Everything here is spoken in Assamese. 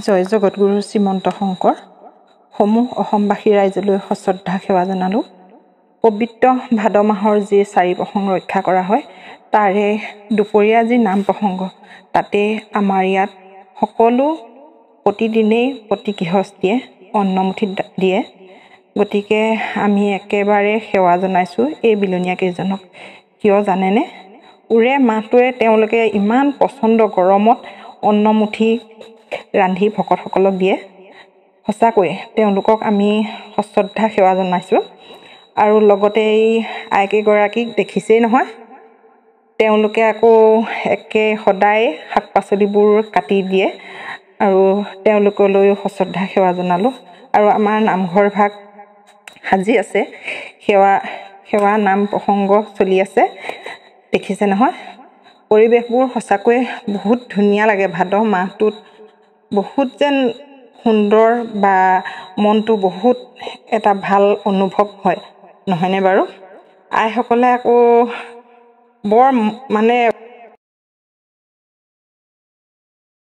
জয় জগতগুৰু শ্ৰীমন্ত শংকৰ সমূহ অসমবাসী ৰাইজলৈ সশ্ৰদ্ধা সেৱা জনালোঁ। পবিত্ৰ ভাদ মাহৰ যি 4 প্ৰসংগ ৰক্ষা কৰা হয় তাৰে দুপৰীয়া যি নাম প্ৰসংগ তাতে আমাৰ ইয়াত সকলো প্ৰতিদিনেই প্ৰতি গৃহস্থীয়ে অন্নমুঠি দিয়ে। গতিকে আমি একেবাৰে সেৱা জনাইছোঁ এই বিলনীয়া কেইজনক। কিয় জানেনে? উৰে মাহটোৱে তেওঁলোকে ইমান পচন্দ গৰমত অন্নমুঠি ৰান্ধি ভকতসকলক দিয়ে। সঁচাকৈ তেওঁলোকক আমি সশ্ৰদ্ধা সেৱা জনাইছোঁ। আৰু লগতে এই আইকেইগৰাকীক দেখিছেই নহয়, তেওঁলোকে আকৌ সদায় শাক পাচলিবোৰ কাটি দিয়ে আৰু তেওঁলোকলৈও সশ্ৰদ্ধা সেৱা জনালোঁ। আৰু আমাৰ নামঘৰ ভাগ সাজি আছে, সেৱা নাম প্ৰসংগ চলি আছে, দেখিছে নহয়। পৰিৱেশবোৰ সঁচাকৈ বহুত ধুনীয়া লাগে। ভাদ মাহটোত বহুত যেন সুন্দৰ বা মনটো বহুত এটা ভাল অনুভৱ হয়, নহয়নে বাৰু? আইসকলে আকৌ বৰ